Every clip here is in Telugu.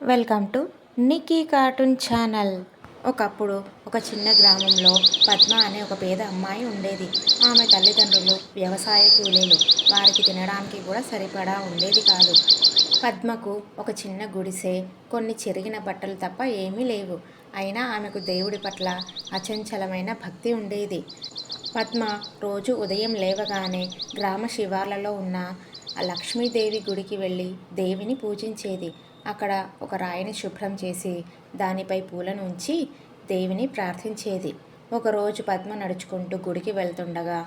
Welcome to Nikki cartoon channel. ఒకప్పుడు ఒక చిన్న గ్రామంలో పద్మ అనే ఒక పేద అమ్మాయి ఉండేది. ఆమె తల్లిదండ్రులు వ్యవసాయ కూలీలు. వారికి తినడానికి కూడా సరిపడా ఉండేది కాదు. పద్మకు ఒక చిన్న గుడిసె, కొన్ని చెరిగిన బట్టలు తప్ప ఏమీ లేవు. అయినా ఆమెకు దేవుడి పట్ల అచంచలమైన భక్తి ఉండేది. పద్మ రోజు ఉదయం లేవగానే గ్రామ శివార్లలో ఉన్న ఆ లక్ష్మీదేవి గుడికి వెళ్ళి దేవిని పూజించేది. అక్కడ ఒక రాయిని శుభ్రం చేసి దానిపై పూలను ఉంచి దేవిని ప్రార్థించేది. ఒకరోజు పద్మ నడుచుకుంటూ గుడికి వెళ్తుండగా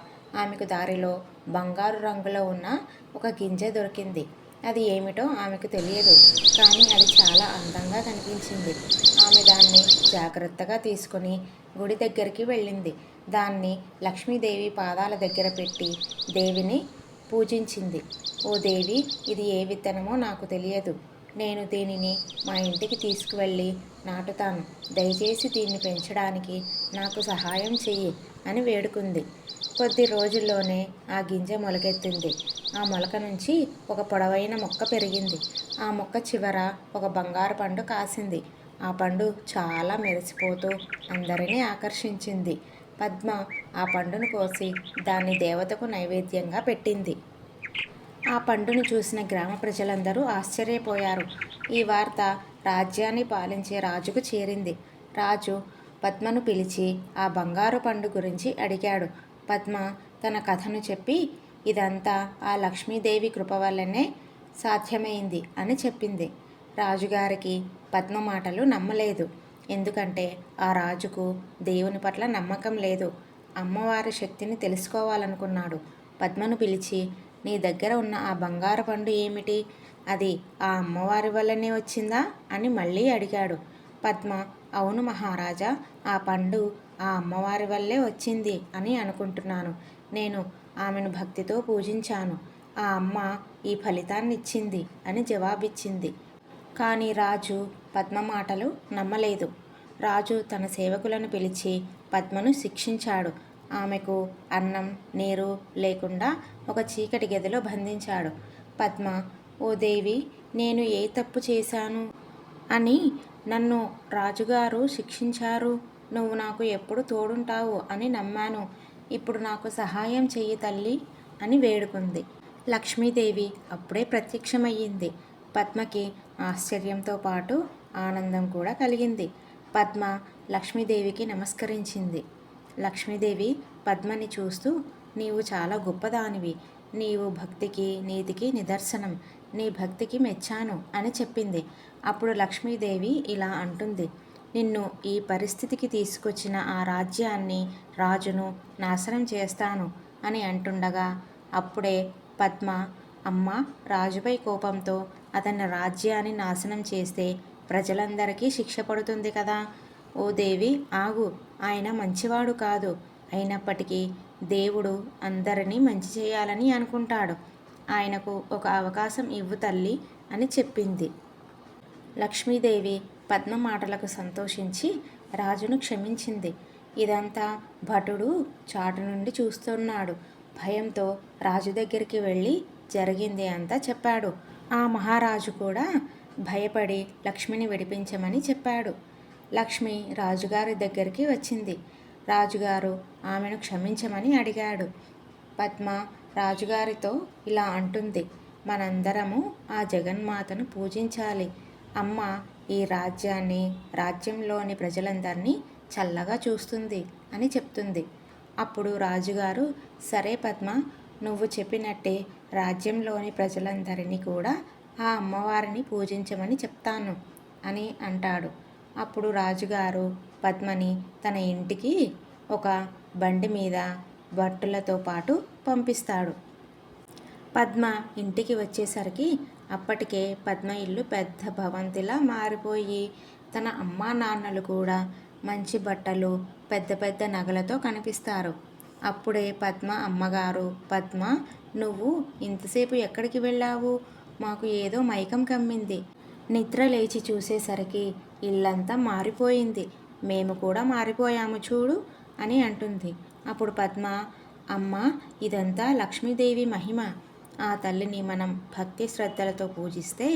ఆమెకు దారిలో బంగారు రంగులో ఉన్న ఒక గింజ దొరికింది. అది ఏమిటో ఆమెకు తెలియదు, కానీ అది చాలా అందంగా కనిపించింది. ఆమె దాన్ని జాగ్రత్తగా తీసుకుని గుడి దగ్గరికి వెళ్ళింది. దాన్ని లక్ష్మీదేవి పాదాల దగ్గర పెట్టి దేవిని పూజించింది. ఓ దేవి, ఇది ఏ విత్తనమో నాకు తెలియదు. నేను దీనిని మా ఇంటికి తీసుకువెళ్ళి నాటుతాను. దయచేసి దీన్ని పెంచడానికి నాకు సహాయం చెయ్యి అని వేడుకుంది. కొద్ది రోజుల్లోనే ఆ గింజ మొలకెత్తింది. ఆ మొలక నుంచి ఒక పొడవైన మొక్క పెరిగింది. ఆ మొక్క చివర ఒక బంగారు పండు కాసింది. ఆ పండు చాలా మెరిసిపోతూ అందరినీ ఆకర్షించింది. పద్మ ఆ పండును కోసి దాన్ని దేవతకు నైవేద్యంగా పెట్టింది. ఆ పండును చూసిన గ్రామ ప్రజలందరూ ఆశ్చర్యపోయారు. ఈ వార్త రాజ్యాన్ని పాలించే రాజుకు చేరింది. రాజు పద్మను పిలిచి ఆ బంగారు పండు గురించి అడిగాడు. పద్మ తన కథను చెప్పి ఇదంతా ఆ లక్ష్మీదేవి కృప వల్లనే సాధ్యమైంది అని చెప్పింది. రాజుగారికి పద్మ మాటలు నమ్మలేదు. ఎందుకంటే ఆ రాజుకు దేవుని పట్ల నమ్మకం లేదు. అమ్మవారి శక్తిని తెలుసుకోవాలనుకున్నాడు. పద్మను పిలిచి, నీ దగ్గర ఉన్న ఆ బంగారు పండు ఏమిటి? అది ఆ అమ్మవారి వల్లనే వచ్చిందా అని మళ్ళీ అడిగాడు. పద్మ, అవును మహారాజా, ఆ పండు ఆ అమ్మవారి వల్లే వచ్చింది అని అనుకుంటున్నాను. నేను ఆమెను భక్తితో పూజించాను. ఆ అమ్మ ఈ ఫలితాన్నిచ్చింది అని జవాబిచ్చింది. కానీ రాజు పద్మ మాటలు నమ్మలేదు. రాజు తన సేవకులను పిలిచి పద్మను శిక్షించాడు. ఆమెకు అన్నం, నీరు లేకుండా ఒక చీకటి గదిలో బంధించాడు. పద్మ, ఓ దేవి, నేను ఏ తప్పు చేశాను అని నన్ను రాజుగారు శిక్షించారు? నువ్వు నాకు ఎప్పుడు తోడుంటావు అని నమ్మాను. ఇప్పుడు నాకు సహాయం చెయ్యి తల్లి అని వేడుకుంది. లక్ష్మీదేవి అప్పుడే ప్రత్యక్షమయ్యింది. పద్మకి ఆశ్చర్యంతో పాటు ఆనందం కూడా కలిగింది. పద్మ లక్ష్మీదేవికి నమస్కరించింది. లక్ష్మీదేవి పద్మని చూస్తూ, నీవు చాలా గొప్పదానివి. నీవు భక్తికి, నీతికి నిదర్శనం. నీ భక్తికి మెచ్చాను అని చెప్పింది. అప్పుడు లక్ష్మీదేవి ఇలా అంటుంది, నిన్ను ఈ పరిస్థితికి తీసుకొచ్చిన ఆ రాజ్యాన్ని, రాజును నాశనం చేస్తాను అని అంటుండగా అప్పుడే పద్మ, అమ్మ, రాజుపై కోపంతో అతని రాజ్యాన్ని నాశనం చేస్తే ప్రజలందరికీ శిక్ష పడుతుంది కదా. ఓ దేవి, ఆగు, ఆయన మంచివాడు కాదు. అయినప్పటికీ దేవుడు అందరినీ మంచి చేయాలని అనుకుంటాడు. ఆయనకు ఒక అవకాశం ఇవ్వు తల్లి అని చెప్పింది. లక్ష్మీదేవి పద్మ మాటలకు సంతోషించి రాజును క్షమించింది. ఇదంతా భటుడు చాటు నుండి చూస్తున్నాడు. భయంతో రాజు దగ్గరికి వెళ్ళి జరిగింది అంతా చెప్పాడు. ఆ మహారాజు కూడా భయపడి లక్ష్మిని విడిపించమని చెప్పాడు. లక్ష్మి రాజుగారి దగ్గరికి వచ్చింది. రాజుగారు ఆమెను క్షమించమని అడిగాడు. పద్మ రాజుగారితో ఇలా అంటుంది, మనందరము ఆ జగన్మాతను పూజించాలి. అమ్మ ఈ రాజ్యాన్ని, రాజ్యంలోని ప్రజలందరినీ చల్లగా చూస్తుంది అని చెప్తుంది. అప్పుడు రాజుగారు, సరే పద్మ, నువ్వు చెప్పినట్టే రాజ్యంలోని ప్రజలందరినీ కూడా ఆ అమ్మవారిని పూజించమని చెప్తాను అని అంటాడు. అప్పుడు రాజుగారు పద్మని తన ఇంటికి ఒక బండి మీద భటులతో పాటు పంపిస్తాడు. పద్మ ఇంటికి వచ్చేసరికి అప్పటికే పద్మ ఇల్లు పెద్ద భవంతిలా మారిపోయి తన అమ్మా నాన్నలు కూడా మంచి బట్టలు, పెద్ద పెద్ద నగలతో కనిపిస్తారు. అప్పుడే పద్మ అమ్మగారు, పద్మ, నువ్వు ఇంతసేపు ఎక్కడికి వెళ్ళావు? మాకు ఏదో మైకం కమ్మింది. నిద్ర లేచి చూసేసరికి ఇల్లంతా మారిపోయింది. మేము కూడా మారిపోయాము చూడు అని అంటుంది. అప్పుడు పద్మ, అమ్మ, ఇదంతా లక్ష్మీదేవి మహిమ. ఆ తల్లిని మనం భక్తి శ్రద్ధలతో పూజిస్తే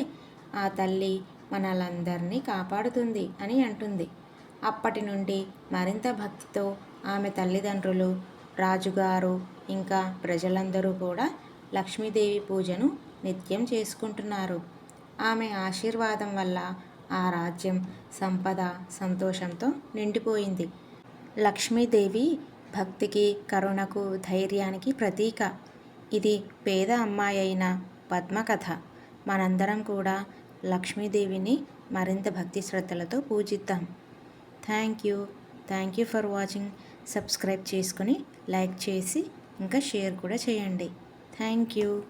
ఆ తల్లి మనలందరినీ కాపాడుతుంది అని అంటుంది. అప్పటి నుండి మరింత భక్తితో ఆమె తల్లిదండ్రులు, రాజుగారు ఇంకా ప్రజలందరూ కూడా లక్ష్మీదేవి పూజను నిత్యం చేసుకుంటున్నారు. ఆమె ఆశీర్వాదం వల్ల ఆ రాజ్యం సంపద, సంతోషంతో నిండిపోయింది. లక్ష్మీదేవి భక్తికి, కరుణకు, ధైర్యానికి ప్రతీక. ఇది పేద అమ్మాయి అయిన పద్మ కథ. మనందరం కూడా లక్ష్మీదేవిని మరింత భక్తి శ్రద్ధలతో పూజిద్దాం. Thank you for watching. Subscribe చేసుకుని లైక్ చేసి ఇంకా షేర్ కూడా చేయండి. Thank you.